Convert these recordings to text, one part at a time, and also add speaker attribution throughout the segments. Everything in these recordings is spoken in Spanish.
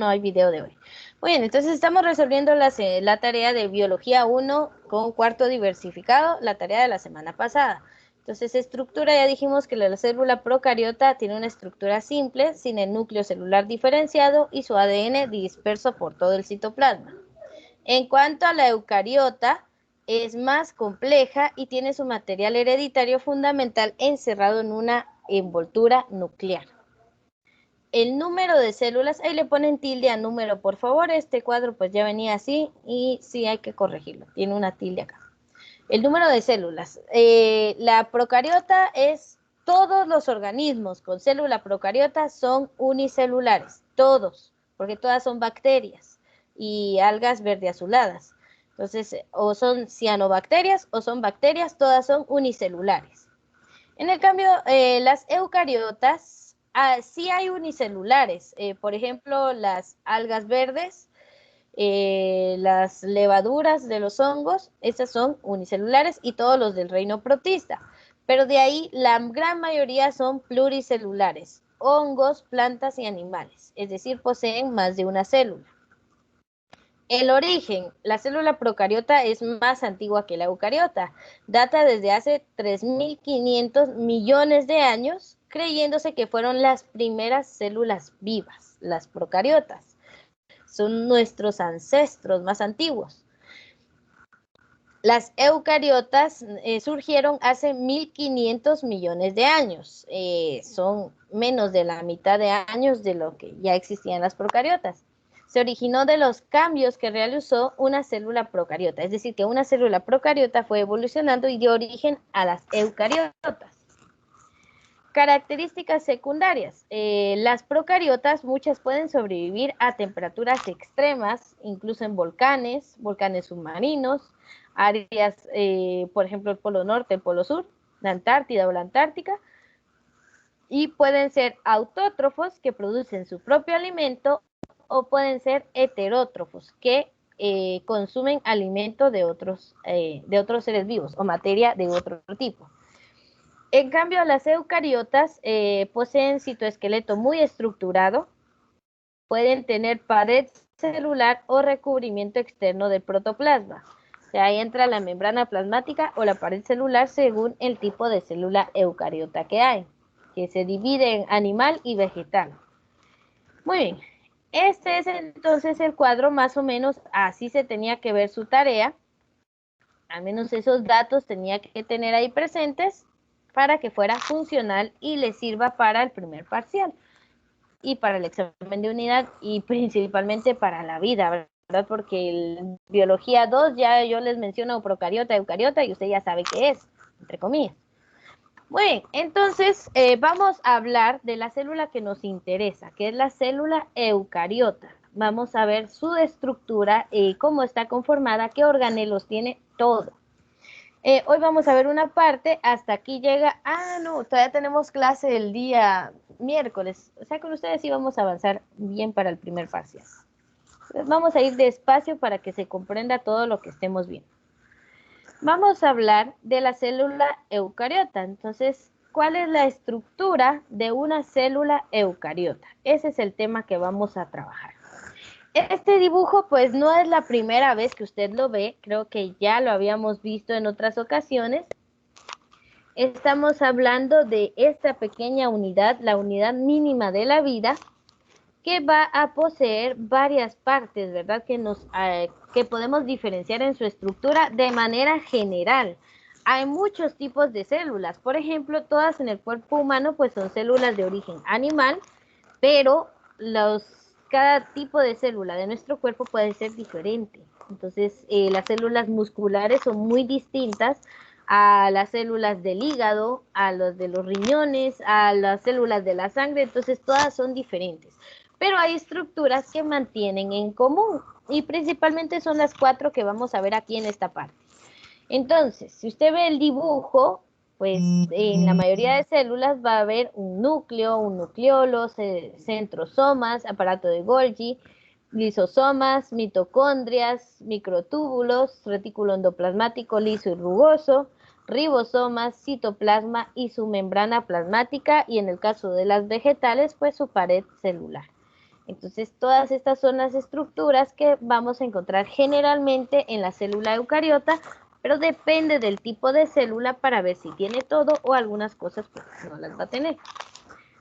Speaker 1: no hay video de hoy. Muy bien, entonces estamos resolviendo la tarea de biología 1 con cuarto diversificado, la tarea de la semana pasada. Entonces, estructura, ya dijimos que la célula procariota tiene una estructura simple, sin el núcleo celular diferenciado y su ADN disperso por todo el citoplasma. En cuanto a la eucariota, es más compleja y tiene su material hereditario fundamental encerrado en una envoltura nuclear. El número de células, ahí le ponen tilde a número, por favor. Este cuadro pues ya venía así y sí hay que corregirlo, tiene una tilde acá. El número de células. La procariota es, todos los organismos con célula procariota son unicelulares, todos, porque todas son bacterias y algas verde azuladas. Entonces, o son cianobacterias o son bacterias, todas son unicelulares. En el cambio, las eucariotas, sí hay unicelulares. Por ejemplo, las algas verdes, las levaduras de los hongos, esas son unicelulares y todos los del reino protista. Pero de ahí la gran mayoría son pluricelulares, hongos, plantas y animales, es decir, poseen más de una célula. El origen, la célula procariota es más antigua que la eucariota, data desde hace 3.500 millones de años, creyéndose que fueron las primeras células vivas, las procariotas. Son nuestros ancestros más antiguos. Las eucariotas surgieron hace 1.500 millones de años. Son menos de la mitad de años de lo que ya existían las procariotas. Se originó de los cambios que realizó una célula procariota. Es decir, que una célula procariota fue evolucionando y dio origen a las eucariotas. Características secundarias. Las procariotas, muchas pueden sobrevivir a temperaturas extremas, incluso en volcanes, volcanes submarinos, áreas, por ejemplo, el Polo Norte, el Polo Sur, la Antártida o la Antártica, y pueden ser autótrofos, que producen su propio alimento, o pueden ser heterótrofos, que consumen alimento de otros seres vivos o materia de otro tipo. En cambio, las eucariotas poseen citoesqueleto muy estructurado, pueden tener pared celular o recubrimiento externo del protoplasma. O sea, ahí entra la membrana plasmática o la pared celular según el tipo de célula eucariota que hay, que se divide en animal y vegetal. Muy bien, este es entonces el cuadro, más o menos así se tenía que ver su tarea, al menos esos datos tenía que tener ahí presentes para que fuera funcional y le sirva para el primer parcial y para el examen de unidad y principalmente para la vida, ¿verdad? Porque en biología 2 ya yo les menciono procariota, eucariota y usted ya sabe qué es, entre comillas. Muy bien, entonces vamos a hablar de la célula que nos interesa, que es la célula eucariota. Vamos a ver su estructura, cómo está conformada, qué organelos tiene, todo. Hoy vamos a ver una parte, hasta aquí llega, no, todavía tenemos clase el día miércoles, o sea, con ustedes sí vamos a avanzar bien para el primer parcial. Entonces, vamos a ir despacio para que se comprenda todo lo que estemos viendo. Vamos a hablar de la célula eucariota. Entonces, ¿cuál es la estructura de una célula eucariota? Ese es el tema que vamos a trabajar. Este dibujo pues no es la primera vez que usted lo ve, creo que ya lo habíamos visto en otras ocasiones. Estamos hablando de esta pequeña unidad, la unidad mínima de la vida, que va a poseer varias partes, ¿verdad? Que podemos diferenciar en su estructura de manera general. Hay muchos tipos de células, por ejemplo, todas en el cuerpo humano pues son células de origen animal, pero cada tipo de célula de nuestro cuerpo puede ser diferente. Entonces, las células musculares son muy distintas a las células del hígado, a los de los riñones, a las células de la sangre, entonces todas son diferentes. Pero hay estructuras que mantienen en común y principalmente son las 4 que vamos a ver aquí en esta parte. Entonces, si usted ve el dibujo, pues en la mayoría de células va a haber un núcleo, un nucleolo, centrosomas, aparato de Golgi, lisosomas, mitocondrias, microtúbulos, retículo endoplasmático liso y rugoso, ribosomas, citoplasma y su membrana plasmática, y en el caso de las vegetales, pues su pared celular. Entonces, todas estas son las estructuras que vamos a encontrar generalmente en la célula eucariota, pero depende del tipo de célula para ver si tiene todo o algunas cosas pues, no las va a tener.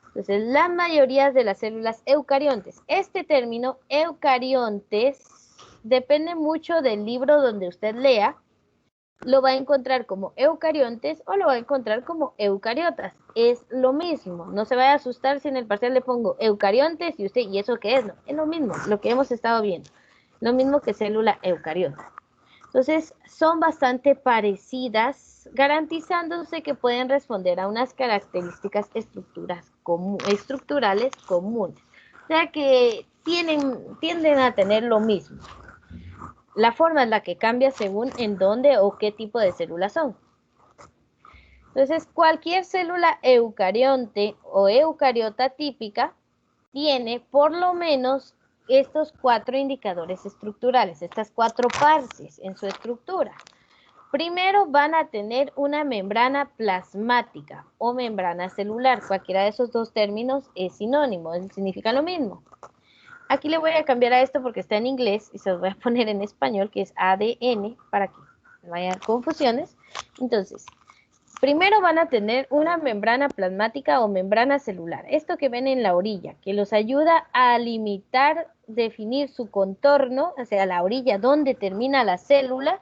Speaker 1: Entonces, la mayoría de las células eucariontes. Este término, eucariontes, depende mucho del libro donde usted lea. Lo va a encontrar como eucariontes o lo va a encontrar como eucariotas. Es lo mismo. No se vaya a asustar si en el parcial le pongo eucariontes y usted, ¿y eso qué es? No, es lo mismo, lo que hemos estado viendo. Lo mismo que célula eucariota. Entonces, son bastante parecidas, garantizándose que pueden responder a unas características estructurales comunes. O sea que tienden a tener lo mismo. La forma es la que cambia según en dónde o qué tipo de células son. Entonces, cualquier célula eucarionte o eucariota típica tiene por lo menos estos 4 indicadores estructurales, estas 4 partes en su estructura. Primero van a tener una membrana plasmática o membrana celular. Cualquiera de esos dos términos es sinónimo, significa lo mismo. Aquí le voy a cambiar a esto porque está en inglés y se los voy a poner en español, que es ADN, para que no haya confusiones. Entonces, primero van a tener una membrana plasmática o membrana celular. Esto que ven en la orilla, que los ayuda a limitar, definir su contorno, o sea, la orilla donde termina la célula,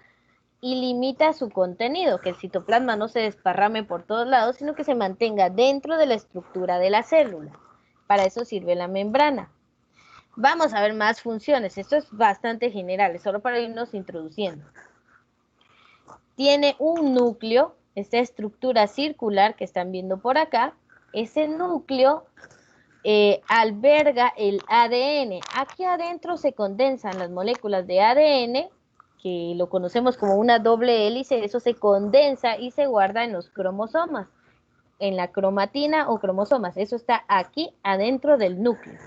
Speaker 1: y limita su contenido, que el citoplasma no se desparrame por todos lados, sino que se mantenga dentro de la estructura de la célula. Para eso sirve la membrana. Vamos a ver más funciones. Esto es bastante general, es solo para irnos introduciendo. Tiene un núcleo, esta estructura circular que están viendo por acá. Ese núcleo alberga el ADN. Aquí adentro se condensan las moléculas de ADN, que lo conocemos como una doble hélice. Eso se condensa y se guarda en los cromosomas, en la cromatina o cromosomas. Eso está aquí adentro del núcleo.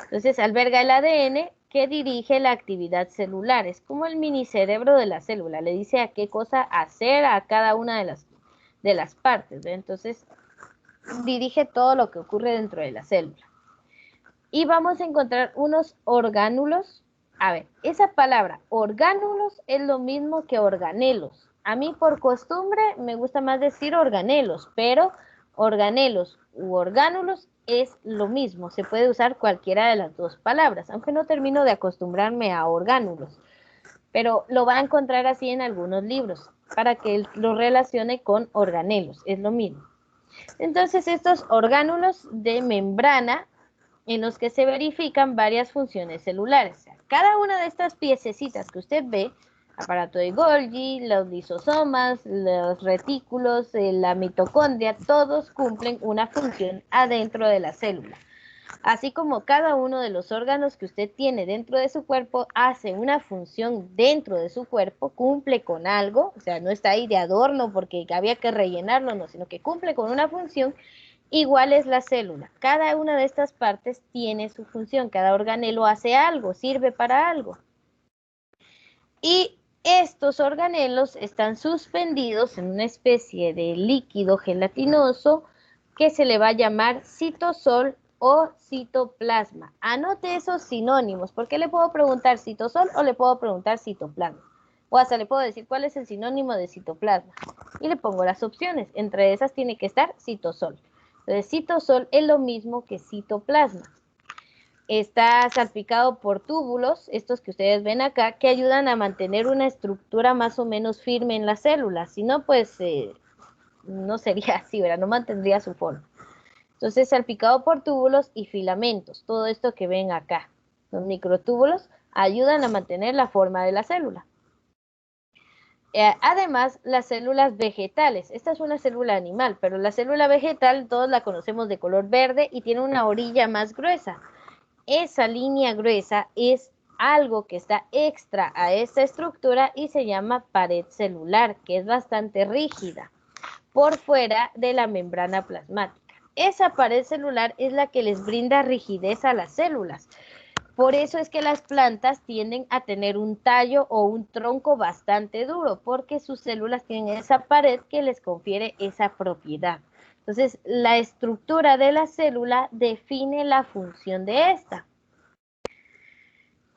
Speaker 1: Entonces alberga el ADN que dirige la actividad celular. Es como el minicerebro de la célula. Le dice a qué cosa hacer a cada una de las partes. Entonces dirige todo lo que ocurre dentro de la célula. Y vamos a encontrar unos orgánulos. A ver, esa palabra orgánulos es lo mismo que organelos. A mí por costumbre me gusta más decir organelos, pero organelos u orgánulos es lo mismo. Se puede usar cualquiera de las dos palabras, aunque no termino de acostumbrarme a orgánulos. Pero lo va a encontrar así en algunos libros, para que él lo relacione con organelos, es lo mismo. Entonces estos orgánulos de membrana en los que se verifican varias funciones celulares. O sea, cada una de estas piececitas que usted ve, aparato de Golgi, los lisosomas, los retículos, la mitocondria, todos cumplen una función adentro de la célula. Así como cada uno de los órganos que usted tiene dentro de su cuerpo hace una función dentro de su cuerpo, cumple con algo, o sea, no está ahí de adorno porque había que rellenarlo, no, sino que cumple con una función. Igual es la célula. Cada una de estas partes tiene su función. Cada organelo hace algo, sirve para algo. Y estos organelos están suspendidos en una especie de líquido gelatinoso que se le va a llamar citosol o citoplasma. Anote esos sinónimos, porque le puedo preguntar citosol o le puedo preguntar citoplasma. O hasta le puedo decir cuál es el sinónimo de citoplasma. Y le pongo las opciones. Entre esas tiene que estar citosol. Entonces, citosol es lo mismo que citoplasma. Está salpicado por túbulos, estos que ustedes ven acá, que ayudan a mantener una estructura más o menos firme en las células. Si no, pues no sería así, ¿verdad? No mantendría su forma. Entonces, salpicado por túbulos y filamentos. Todo esto que ven acá, los microtúbulos, ayudan a mantener la forma de la célula. Además, las células vegetales. Esta es una célula animal, pero la célula vegetal todos la conocemos de color verde y tiene una orilla más gruesa. Esa línea gruesa es algo que está extra a esta estructura y se llama pared celular, que es bastante rígida por fuera de la membrana plasmática. Esa pared celular es la que les brinda rigidez a las células. Por eso es que las plantas tienden a tener un tallo o un tronco bastante duro, porque sus células tienen esa pared que les confiere esa propiedad. Entonces, la estructura de la célula define la función de esta.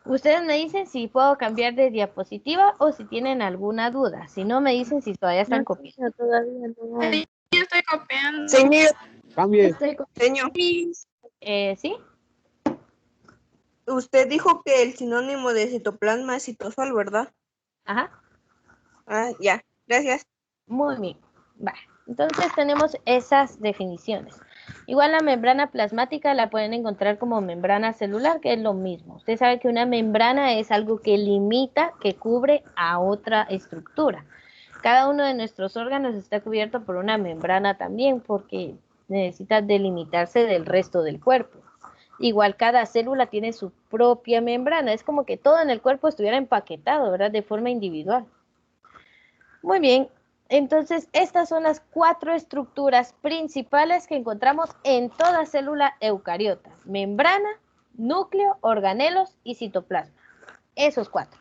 Speaker 1: Ustedes me dicen si puedo cambiar de diapositiva o si tienen alguna duda. Si no, me dicen si todavía están copiando.
Speaker 2: Todavía no.
Speaker 3: Yo estoy copiando.
Speaker 4: Señor,
Speaker 2: Cambie.
Speaker 4: señor,
Speaker 1: ¿Sí?
Speaker 4: usted dijo que el sinónimo de citoplasma es citosol, ¿verdad?
Speaker 1: Ajá.
Speaker 4: Ah, ya, gracias.
Speaker 1: Muy bien. Va. Entonces tenemos esas definiciones. Igual la membrana plasmática la pueden encontrar como membrana celular, que es lo mismo. Usted sabe que una membrana es algo que limita, que cubre a otra estructura. Cada uno de nuestros órganos está cubierto por una membrana también, porque necesita delimitarse del resto del cuerpo. Igual cada célula tiene su propia membrana. Es como que todo en el cuerpo estuviera empaquetado, ¿verdad? De forma individual. Muy bien, entonces estas son las 4 estructuras principales que encontramos en toda célula eucariota: membrana, núcleo, organelos y citoplasma. Esos 4.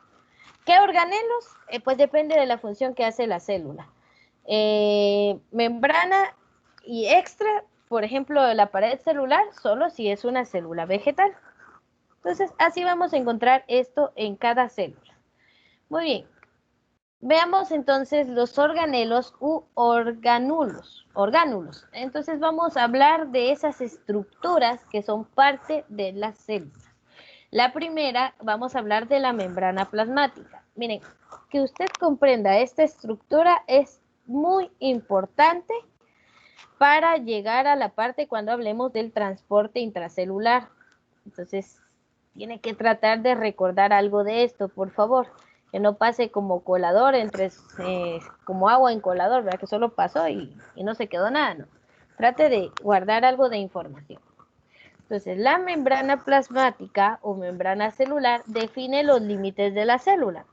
Speaker 1: ¿Qué organelos? Pues depende de la función que hace la célula. Membrana y extra, por ejemplo, la pared celular, solo si es una célula vegetal. Entonces, así vamos a encontrar esto en cada célula. Muy bien. Veamos entonces los organelos u orgánulos. Entonces vamos a hablar de esas estructuras que son parte de las células. La primera, vamos a hablar de la membrana plasmática. Miren, que usted comprenda esta estructura es muy importante para llegar a la parte cuando hablemos del transporte intracelular. Entonces, tiene que tratar de recordar algo de esto, por favor. Que no pase como colador, como agua en colador, ¿verdad? Que solo pasó y no se quedó nada, ¿no? Trate de guardar algo de información. Entonces, la membrana plasmática o membrana celular define los límites de la célula.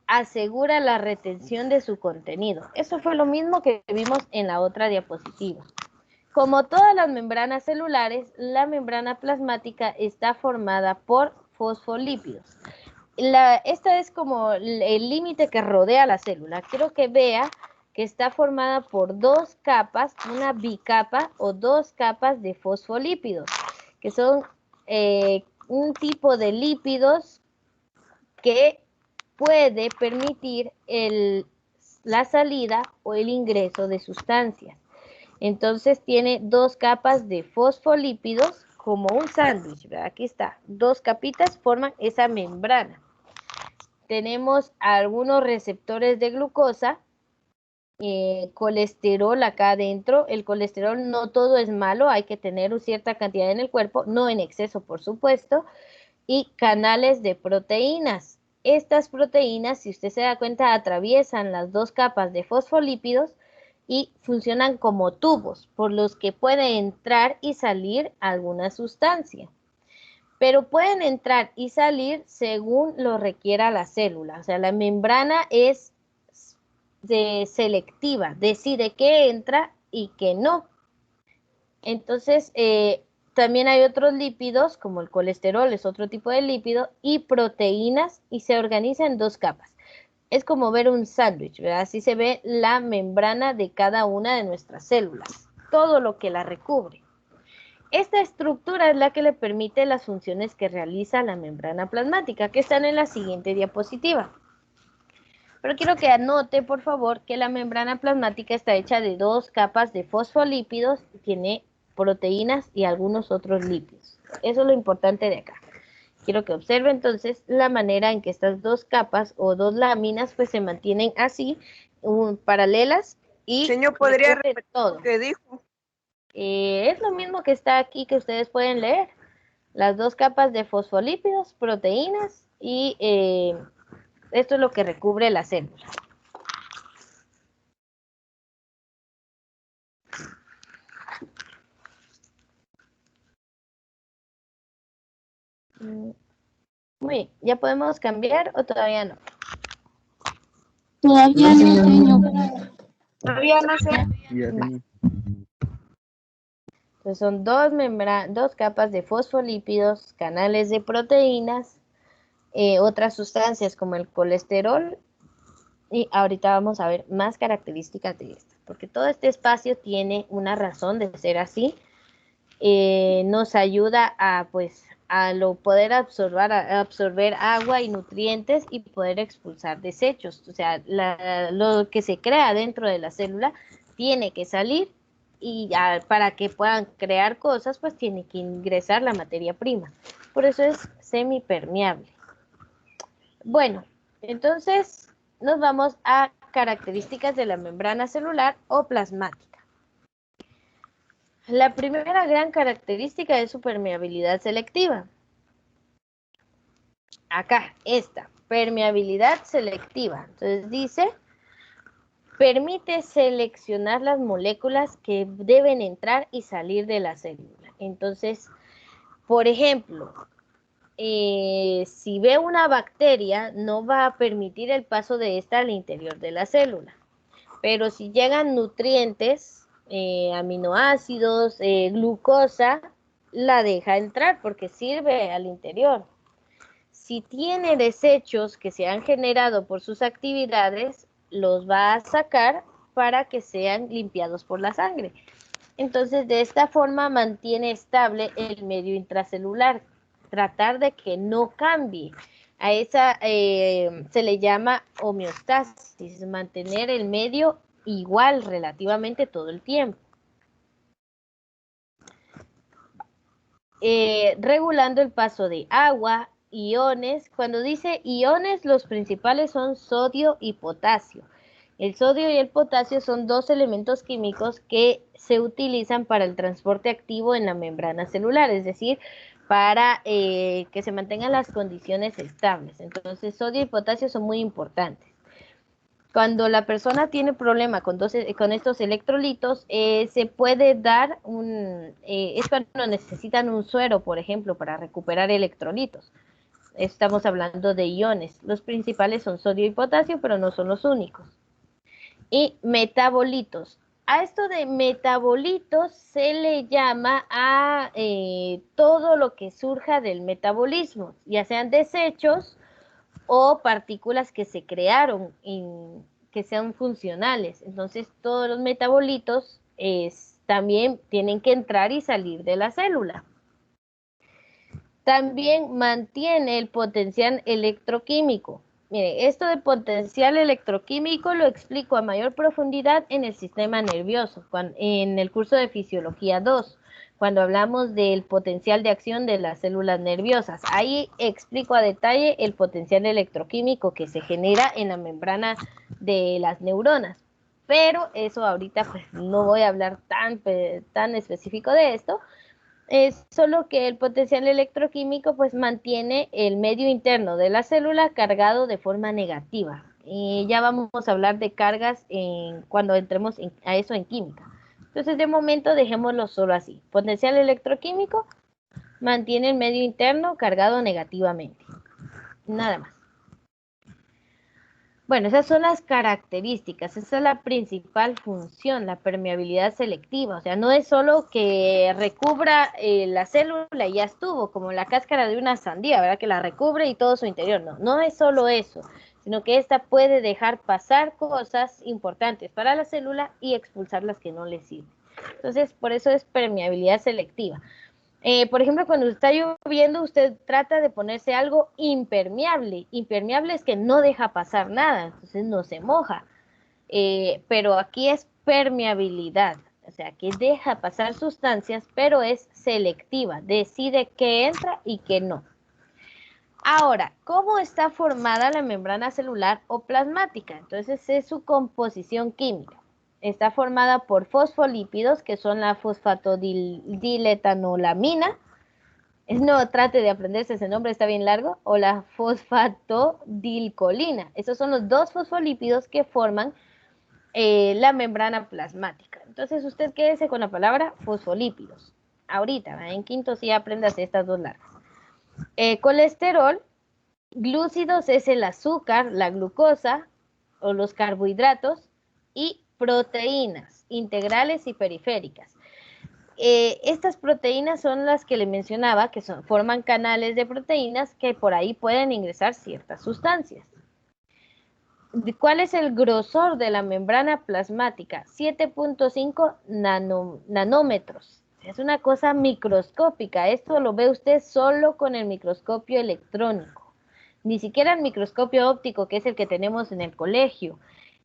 Speaker 1: Asegura la retención de su contenido. Eso fue lo mismo que vimos en la otra diapositiva. Como todas las membranas celulares, la membrana plasmática está formada por fosfolípidos. Esta es como el límite que rodea la célula. Quiero que vea que está formada por 2 capas, una bicapa o 2 capas de fosfolípidos, que son un tipo de lípidos que puede permitir la salida o el ingreso de sustancias. Entonces tiene 2 capas de fosfolípidos como un sándwich. Aquí está, 2 capitas forman esa membrana. Tenemos algunos receptores de glucosa, colesterol acá adentro. El colesterol no todo es malo, hay que tener cierta cantidad en el cuerpo, no en exceso, por supuesto. Y canales de proteínas. Estas proteínas, si usted se da cuenta, atraviesan las 2 capas de fosfolípidos y funcionan como tubos por los que puede entrar y salir alguna sustancia. Pero pueden entrar y salir según lo requiera la célula. O sea, la membrana es selectiva, decide qué entra y qué no. Entonces, también hay otros lípidos, como el colesterol, es otro tipo de lípido, y proteínas, y se organiza en 2 capas. Es como ver un sándwich, ¿verdad? Así se ve la membrana de cada una de nuestras células, todo lo que la recubre. Esta estructura es la que le permite las funciones que realiza la membrana plasmática, que están en la siguiente diapositiva. Pero quiero que anote, por favor, que la membrana plasmática está hecha de 2 capas de fosfolípidos, tiene proteínas y algunos otros lípidos. Eso es lo importante de acá. Quiero que observe entonces la manera en que estas 2 capas o 2 láminas pues se mantienen así, paralelas y
Speaker 4: Señor, ¿podría
Speaker 1: recubre
Speaker 4: repetir
Speaker 1: todo.
Speaker 4: lo que dijo?
Speaker 1: Es lo mismo que está aquí que ustedes pueden leer. Las 2 capas de fosfolípidos, proteínas y esto es lo que recubre la célula. Muy bien, ¿ya podemos cambiar o todavía no?
Speaker 2: Todavía no, señor.
Speaker 4: Todavía no sé.
Speaker 2: Ya, señor.
Speaker 1: Entonces son 2 capas de fosfolípidos, canales de proteínas, otras sustancias como el colesterol, y ahorita vamos a ver más características de esto, porque todo este espacio tiene una razón de ser así, nos ayuda a, pues, poder absorber agua y nutrientes y poder expulsar desechos. O sea, lo que se crea dentro de la célula tiene que salir y para que puedan crear cosas, pues tiene que ingresar la materia prima. Por eso es semipermeable. Bueno, entonces nos vamos a características de la membrana celular o plasmática. La primera gran característica es su permeabilidad selectiva. Acá, esta, permeabilidad selectiva. Entonces dice, permite seleccionar las moléculas que deben entrar y salir de la célula. Entonces, por ejemplo, si ve una bacteria, no va a permitir el paso de esta al interior de la célula. Pero si llegan nutrientes, aminoácidos, glucosa, la deja entrar porque sirve al interior. Si tiene desechos que se han generado por sus actividades, los va a sacar para que sean limpiados por la sangre. Entonces, de esta forma mantiene estable el medio intracelular, tratar de que no cambie. A esa se le llama homeostasis, mantener el medio igual relativamente todo el tiempo. Regulando el paso de agua, iones. Cuando dice iones, los principales son sodio y potasio. El sodio y el potasio son dos elementos químicos que se utilizan para el transporte activo en la membrana celular, es decir, para que se mantengan las condiciones estables. Entonces, sodio y potasio son muy importantes. Cuando la persona tiene problema con estos electrolitos, se puede dar es cuando necesitan un suero, por ejemplo, para recuperar electrolitos. Estamos hablando de iones. Los principales son sodio y potasio, pero no son los únicos. Y metabolitos. A esto de metabolitos se le llama a todo lo que surja del metabolismo, ya sean desechos o partículas que se crearon que sean funcionales. Entonces, todos los metabolitos también tienen que entrar y salir de la célula. También mantiene el potencial electroquímico. Mire, esto de potencial electroquímico lo explico a mayor profundidad en el sistema nervioso, en el curso de Fisiología 2, cuando hablamos del potencial de acción de las células nerviosas. Ahí explico a detalle el potencial electroquímico que se genera en la membrana de las neuronas. Pero eso ahorita pues no voy a hablar tan específico de esto. Es solo que el potencial electroquímico pues mantiene el medio interno de la célula cargado de forma negativa. Y ya vamos a hablar de cargas cuando entremos a eso en química. Entonces, de momento, dejémoslo solo así. Potencial electroquímico mantiene el medio interno cargado negativamente. Nada más. Bueno, esas son las características. Esa es la principal función, la permeabilidad selectiva. O sea, no es solo que recubra la célula y ya estuvo, como la cáscara de una sandía, ¿verdad? Que la recubre y todo su interior. No, no es solo eso, sino que esta puede dejar pasar cosas importantes para la célula y expulsar las que no le sirven. Entonces, por eso es permeabilidad selectiva. Por ejemplo, cuando está lloviendo, usted trata de ponerse algo impermeable. Impermeable es que no deja pasar nada, entonces no se moja. Pero aquí es permeabilidad, o sea, que deja pasar sustancias, pero es selectiva, decide qué entra y qué no. Ahora, ¿cómo está formada la membrana celular o plasmática? Entonces, es su composición química. Está formada por fosfolípidos, que son la fosfatidiletanolamina. No trate de aprenderse ese nombre, está bien largo. O la fosfatidilcolina. Esos son los dos fosfolípidos que forman la membrana plasmática. Entonces, usted quédese con la palabra fosfolípidos. Ahorita, en quinto sí apréndase estas dos largas. Colesterol, glúcidos es el azúcar, la glucosa o los carbohidratos, y proteínas integrales y periféricas. Estas proteínas son las que le mencionaba, que forman canales de proteínas que por ahí pueden ingresar ciertas sustancias. ¿Cuál es el grosor de la membrana plasmática? 7.5 nanómetros. Es una cosa microscópica. Esto lo ve usted solo con el microscopio electrónico. Ni siquiera el microscopio óptico, que es el que tenemos en el colegio,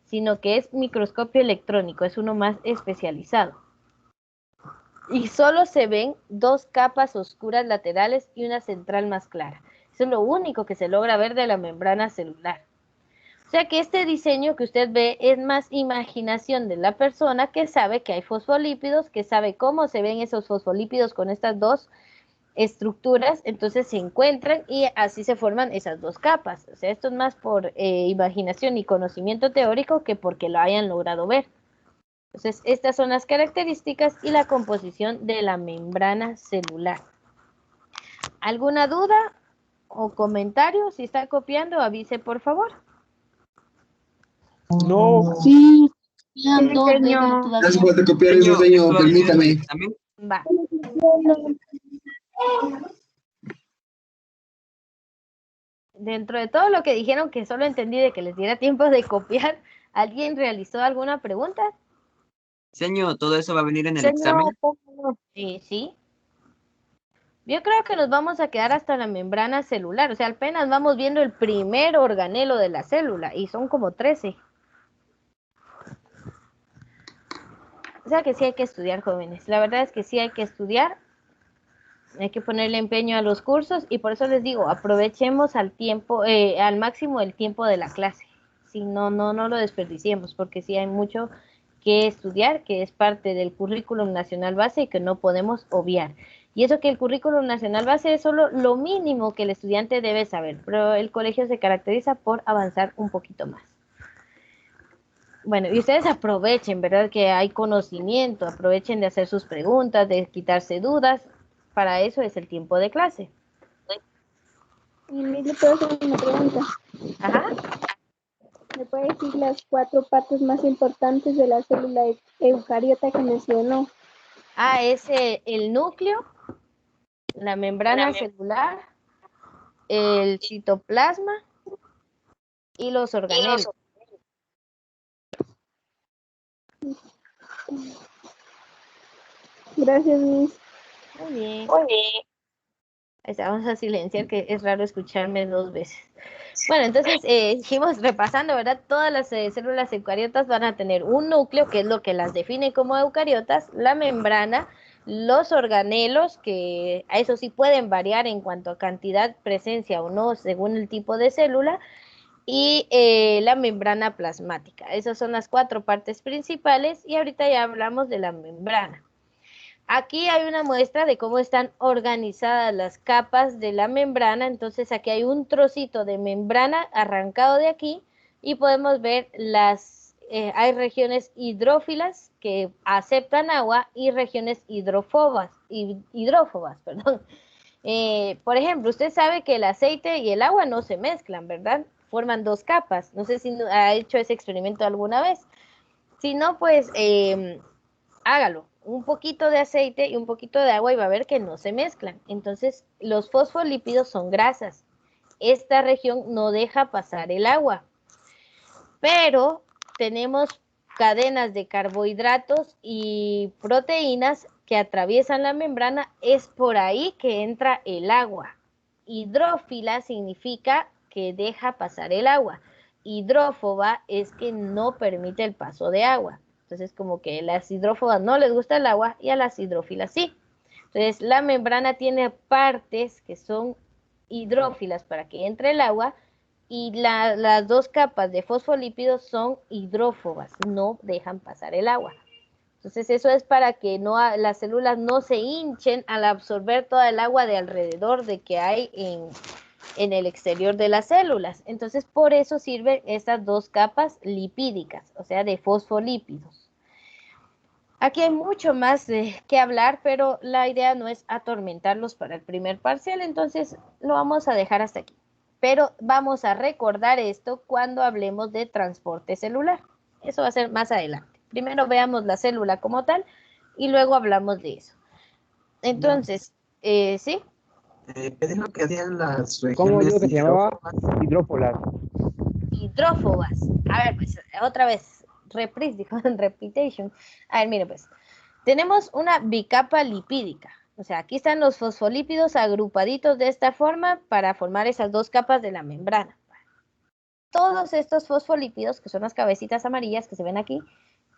Speaker 1: sino que es microscopio electrónico, es uno más especializado. Y solo se ven 2 capas oscuras laterales y una central más clara. Eso es lo único que se logra ver de la membrana celular. O sea que este diseño que usted ve es más imaginación de la persona que sabe que hay fosfolípidos, que sabe cómo se ven esos fosfolípidos con estas 2 estructuras, entonces se encuentran y así se forman esas 2 capas. O sea, esto es más por imaginación y conocimiento teórico que porque lo hayan logrado ver. Entonces, estas son las características y la composición de la membrana celular. ¿Alguna duda o comentario? Si está copiando, avise por favor.
Speaker 2: No.
Speaker 5: Sí, ya
Speaker 3: Sí,
Speaker 5: dos veces
Speaker 3: señor.
Speaker 5: todavía.
Speaker 6: Gracias por copiar eso, señor. Permítame.
Speaker 1: Va. Dentro de todo lo que dijeron, que solo entendí de que les diera tiempo de copiar, ¿alguien realizó alguna pregunta?
Speaker 7: Señor, ¿todo eso va a venir en el
Speaker 1: Señor,
Speaker 7: examen?
Speaker 1: sí. Yo creo que nos vamos a quedar hasta la membrana celular, o sea, apenas vamos viendo el primer organelo de la célula y son como 13. O sea que sí hay que estudiar, jóvenes. La verdad es que sí hay que estudiar, hay que ponerle empeño a los cursos y por eso les digo, aprovechemos al máximo el tiempo de la clase. Si no lo desperdiciemos, porque sí hay mucho que estudiar, que es parte del currículum nacional base y que no podemos obviar. Y eso que el currículum nacional base es solo lo mínimo que el estudiante debe saber, pero el colegio se caracteriza por avanzar un poquito más. Bueno, y ustedes aprovechen, ¿verdad? Que hay conocimiento, aprovechen de hacer sus preguntas, de quitarse dudas. Para eso es el tiempo de clase.
Speaker 8: ¿Le puedo hacer una pregunta?
Speaker 1: Ajá.
Speaker 8: ¿Me puede decir las 4 partes más importantes de la célula eucariota que mencionó?
Speaker 1: Es el núcleo, la membrana celular, el citoplasma y los organelos.
Speaker 8: Gracias, Miss.
Speaker 1: Muy bien. Vamos a silenciar, que es raro escucharme 2 veces. Bueno, entonces seguimos repasando, ¿verdad? Todas las células eucariotas van a tener un núcleo, que es lo que las define como eucariotas, la membrana, los organelos, que a eso sí pueden variar en cuanto a cantidad, presencia o no, según el tipo de célula, y la membrana plasmática. Esas son las 4 partes principales y ahorita ya hablamos de la membrana. Aquí hay una muestra de cómo están organizadas las capas de la membrana. Entonces aquí hay un trocito de membrana arrancado de aquí y podemos ver hay regiones hidrófilas que aceptan agua y regiones hidrófobas, perdón. Por ejemplo, usted sabe que el aceite y el agua no se mezclan, ¿verdad? Forman 2 capas. No sé si ha hecho ese experimento alguna vez. Si no, pues hágalo. Un poquito de aceite y un poquito de agua y va a ver que no se mezclan. Entonces, los fosfolípidos son grasas. Esta región no deja pasar el agua. Pero tenemos cadenas de carbohidratos y proteínas que atraviesan la membrana. Es por ahí que entra el agua. Hidrófila significa que deja pasar el agua. Hidrófoba es que no permite el paso de agua. Entonces, como que a las hidrófobas no les gusta el agua y a las hidrófilas sí. Entonces, la membrana tiene partes que son hidrófilas para que entre el agua y las 2 capas de fosfolípidos son hidrófobas, no dejan pasar el agua. Entonces, eso es para que las células no se hinchen al absorber toda el agua de alrededor de que hay en el exterior de las células. Entonces, por eso sirven estas 2 capas lipídicas, o sea, de fosfolípidos. Aquí hay mucho más que hablar, pero la idea no es atormentarlos para el primer parcial, entonces lo vamos a dejar hasta aquí. Pero vamos a recordar esto cuando hablemos de transporte celular. Eso va a ser más adelante. Primero veamos la célula como tal y luego hablamos de eso. Entonces, ¿sí?
Speaker 6: ¿Qué es lo que hacían las
Speaker 2: ¿Cómo
Speaker 6: regiones
Speaker 2: digo que se llamaba?
Speaker 6: hidrófobas?
Speaker 1: Hidrófobas. A ver, pues, otra vez. Reprise, dijo, repetition. A ver, mire, pues. Tenemos una bicapa lipídica. O sea, aquí están los fosfolípidos agrupaditos de esta forma para formar esas dos capas de la membrana. Todos estos fosfolípidos, que son las cabecitas amarillas que se ven aquí,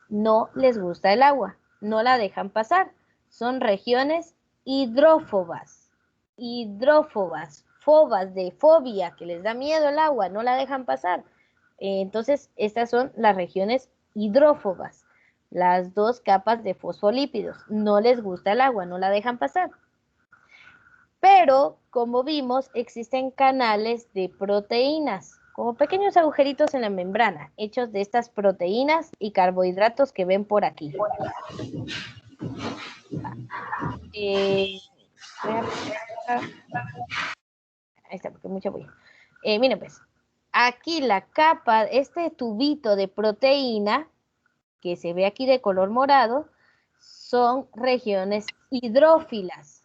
Speaker 1: no les gusta el agua, no la dejan pasar. Son regiones hidrófobas. Hidrófobas, fobas de fobia, que les da miedo el agua, no la dejan pasar. Entonces, estas son las regiones hidrófobas, las dos capas de fosfolípidos. No les gusta el agua, no la dejan pasar. Pero, como vimos, existen canales de proteínas, como pequeños agujeritos en la membrana, hechos de estas proteínas y carbohidratos que ven por aquí. Ahí está, porque mucho voy. Miren pues, aquí la capa, este tubito de proteína, que se ve aquí de color morado, son regiones hidrófilas.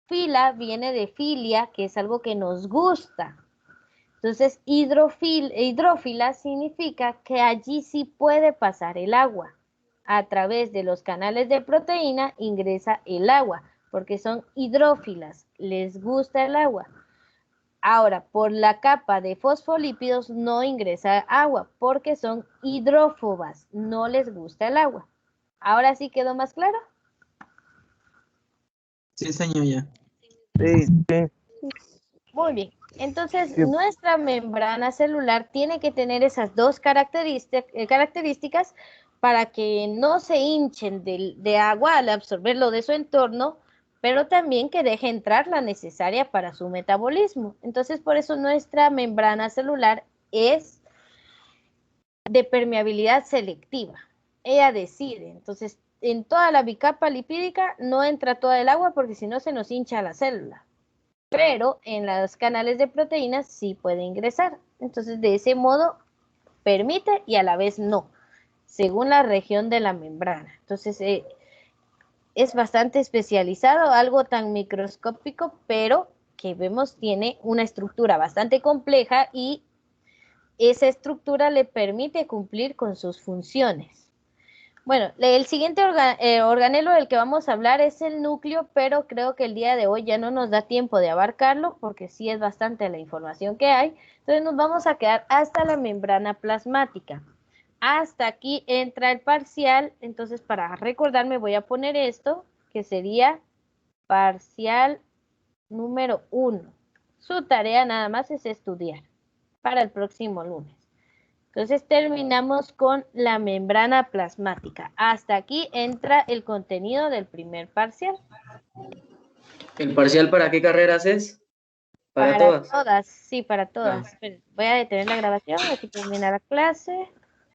Speaker 1: Fila viene de filia, que es algo que nos gusta. Entonces, hidrófila significa que allí sí puede pasar el agua. A través de los canales de proteína ingresa el agua, porque son hidrófilas, les gusta el agua. Ahora, por la capa de fosfolípidos no ingresa agua, porque son hidrófobas, no les gusta el agua. ¿Ahora sí quedó más claro?
Speaker 7: Sí, señor, ya.
Speaker 2: Sí, sí.
Speaker 1: Muy bien. Entonces,
Speaker 2: Sí.
Speaker 1: nuestra membrana celular tiene que tener esas dos características para que no se hinchen de agua al absorberlo de su entorno, pero también que deje entrar la necesaria para su metabolismo. Entonces, por eso nuestra membrana celular es de permeabilidad selectiva. Ella decide. Entonces, en toda la bicapa lipídica no entra toda el agua porque si no se nos hincha la célula. Pero en los canales de proteínas sí puede ingresar. Entonces, de ese modo, permite y a la vez no, según la región de la membrana. Entonces, es bastante especializado, algo tan microscópico, pero que vemos tiene una estructura bastante compleja y esa estructura le permite cumplir con sus funciones. Bueno, el siguiente organelo del que vamos a hablar es el núcleo, pero creo que el día de hoy ya no nos da tiempo de abarcarlo porque sí es bastante la información que hay. Entonces nos vamos a quedar hasta la membrana plasmática. Hasta aquí entra el parcial, entonces para recordarme voy a poner esto, que sería parcial número 1. Su tarea nada más es estudiar para el próximo lunes. Entonces terminamos con la membrana plasmática. Hasta aquí entra el contenido del primer parcial.
Speaker 7: ¿El parcial para qué carreras es? ¿Para todas?
Speaker 1: Sí, para todas. Voy a detener la grabación, aquí termina la clase.